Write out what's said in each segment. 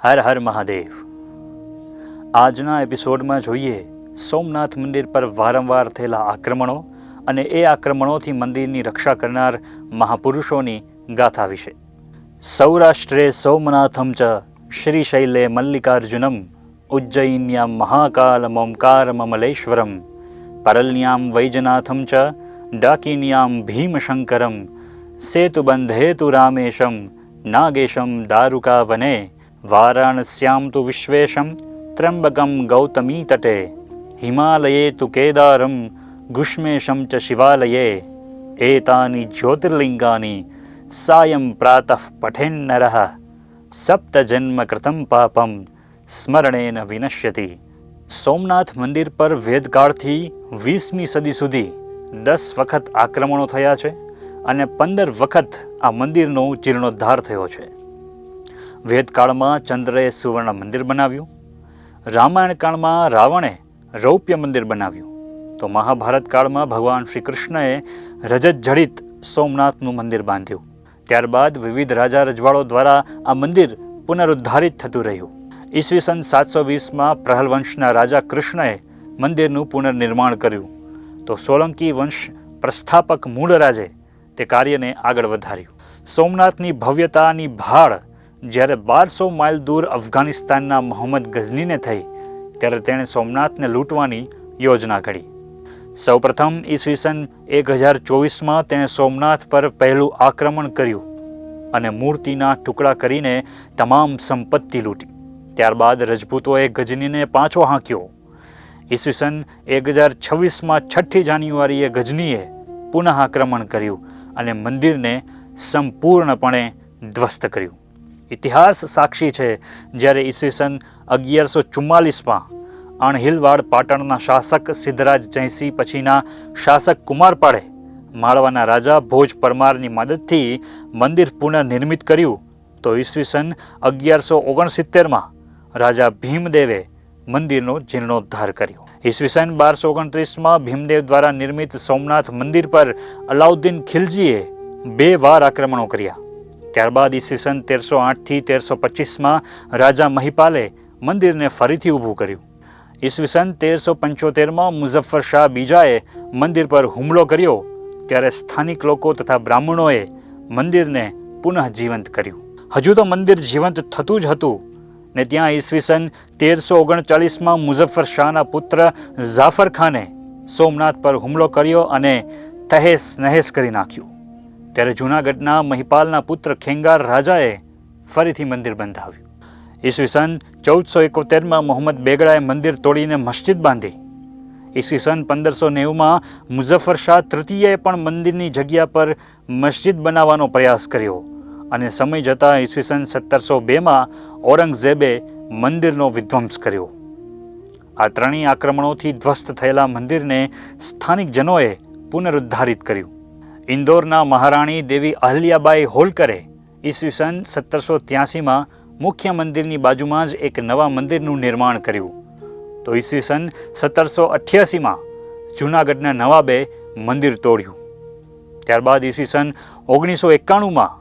હર હર મહાદેવ। આજના એપિસોડમાં જોઈએ સોમનાથ મંદિર પર વારંવાર થયેલા આક્રમણો અને એ આક્રમણોથી મંદિરની રક્ષા કરનાર મહાપુરુષોની ગાથા વિશે। સૌરાષ્ટ્રે સોમનાથમ ચ શ્રીશૈલે મલ્લિકાર્જુનમ ઉજ્જૈન્યામ મહાકાલમ ઓમકારમમલેશ્વરમ પરલ્યામ વૈજનાથમ ચ ડાકિન્યામ ભીમશંકરમ સેતુબંધેતુ રામેશમ નાગેશમ દારુકા વને વારાણસ્યામ તુ વિશ્વેશમ ત્રંબકમ ગૌતમી તટે હિમાલયે તુ કેદારમ ગુષ્મેશમ ચ શિવાલયે એતાની જ્યોતિર્લિંગાની સાયં પ્રાતઃ પઠેન્નરઃ સપ્તજન્મ કૃતમ પાપમ સ્મરણેન વિનશ્યતિ। સોમનાથ મંદિર પર વેદકાળથી 20મી સદી સુધી 10 વખત આક્રમણો થયા છે અને 15 વખત આ મંદિરનો જીર્ણોદ્ધાર થયો છે। વેદકાળમાં ચંદ્રએ સુવર્ણ મંદિર બનાવ્યું, રામાયણ કાળમાં રાવણે રૌપ્ય મંદિર બનાવ્યું, તો મહાભારત કાળમાં ભગવાન શ્રી કૃષ્ણએ રજત જડિત સોમનાથનું મંદિર બાંધ્યું। ત્યારબાદ વિવિધ રાજા રજવાડો દ્વારા આ મંદિર પુનરુદ્ધારિત થતું રહ્યું। ઈસવીસન 720માં પ્રહલવંશના રાજા કૃષ્ણએ મંદિરનું પુનર્નિર્માણ કર્યું, તો સોલંકી વંશ પ્રસ્થાપક મૂળરાજે તે કાર્યને આગળ વધાર્યું। સોમનાથની ભવ્યતાની ભાળ જ્યારે 1200 માઇલ દૂર અફઘાનિસ્તાનના મોહમ્મદ ગઝનીને થઈ ત્યારે તેણે સોમનાથને લૂંટવાની યોજના ઘડી। સૌપ્રથમ ઈસવીસન 1024માં તેણે સોમનાથ પર પહેલું આક્રમણ કર્યું અને મૂર્તિના ટુકડા કરીને તમામ સંપત્તિ લૂંટી। ત્યારબાદ રજપૂતોએ ગઝનીને પાછો હાંક્યો। ઈસવીસન 1026માં 6 જાન્યુઆરીએ ગઝનીએ પુનઃ આક્રમણ કર્યું અને મંદિરને સંપૂર્ણપણે ધ્વસ્ત કર્યું। ઇતિહાસ સાક્ષી છે જ્યારે ઈસવીસન 1144માં અણહિલવાડ પાટણના શાસક સિદ્ધરાજ જયસિંહ પછીના શાસક કુમારપાળે માળવાના રાજા ભોજ પરમારની મદદથી મંદિર પુનઃનિર્મિત કર્યું, તો ઈસવીસન 1169માં રાજા ભીમદેવે મંદિરનો જીર્ણોદ્ધાર કર્યો। ઈસવીસન 1229માં ભીમદેવ દ્વારા નિર્મિત સોમનાથ મંદિર પર અલાઉદ્દીન ખિલજીએ 2 વાર આક્રમણો કર્યા। ત્યારબાદ ઈસવીસન 1308થી 1325માં રાજા મહિપાલે મંદિરને ફરીથી ઊભું કર્યું। ઈસવીસન 1375માં મુઝફ્ફર શાહ બીજાએ મંદિર પર હુમલો કર્યો ત્યારે સ્થાનિક લોકો તથા બ્રાહ્મણોએ મંદિરને પુનઃ જીવંત કર્યું। હજુ તો મંદિર જીવંત થતું જ હતું ને ત્યાં ઈસવીસન 1339માં મુઝફ્ફર શાહના પુત્ર જાફર ખાને સોમનાથ પર હુમલો કર્યો અને તહેસ નહેસ કરી નાખ્યું। ત્યારે જૂનાગઢના મહિપાલના પુત્ર ખેંગાર રાજાએ ફરીથી મંદિર બંધાવ્યું। ઈસવીસન 1471માં મોહમ્મદ બેગડાએ મંદિર તોડીને મસ્જિદ બાંધી। ઈસવીસન 1590માં મુઝફ્ફર શાહ તૃતીયએ પણ મંદિરની જગ્યા પર મસ્જિદ બનાવવાનો પ્રયાસ કર્યો અને સમય જતાં ઈસવીસન 1702માં ઔરંગઝેબે મંદિરનો વિધ્વંસ કર્યો। આ ત્રણેય આક્રમણોથી ધ્વસ્ત થયેલા મંદિરને સ્થાનિક જનોએ પુનરુદ્ધારિત કર્યું। ઇન્દોરના મહારાણી દેવી અહલ્યાબાઈ હોલકરે ઈસવીસન 1783માં મુખ્ય મંદિરની બાજુમાં જ એક નવા મંદિરનું નિર્માણ કર્યું, તો ઈસવીસન 1788માં જૂનાગઢના નવાબે મંદિર તોડ્યું। ત્યારબાદ ઈસવીસન 1991માં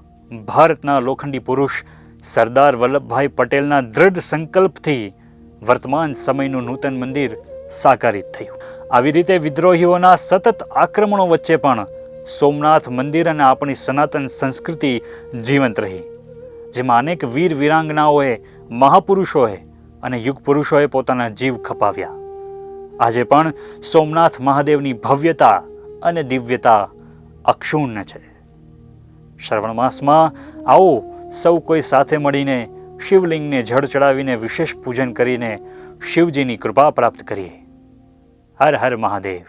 ભારતના લોખંડી પુરુષ સરદાર વલ્લભભાઈ પટેલના દ્રઢ સંકલ્પથી વર્તમાન સમયનું નૂતન મંદિર સાકારિત થયું। આવી રીતે વિદ્રોહીઓના સતત આક્રમણો વચ્ચે પણ સોમનાથ મંદિર અને આપણી સનાતન સંસ્કૃતિ જીવંત રહી, જેમાં અનેક વીર વીરાંગનાઓએ, મહાપુરુષોએ અને યુગ પુરુષોએ પોતાના જીવ ખપાવ્યા। આજે પણ સોમનાથ મહાદેવની ભવ્યતા અને દિવ્યતા અક્ષુણ્ણ છે। શ્રવણ માસમાં આવો સૌ કોઈ સાથે મળીને શિવલિંગને જળ ચડાવીને વિશેષ પૂજન કરીને શિવજીની કૃપા પ્રાપ્ત કરીએ। હર હર મહાદેવ।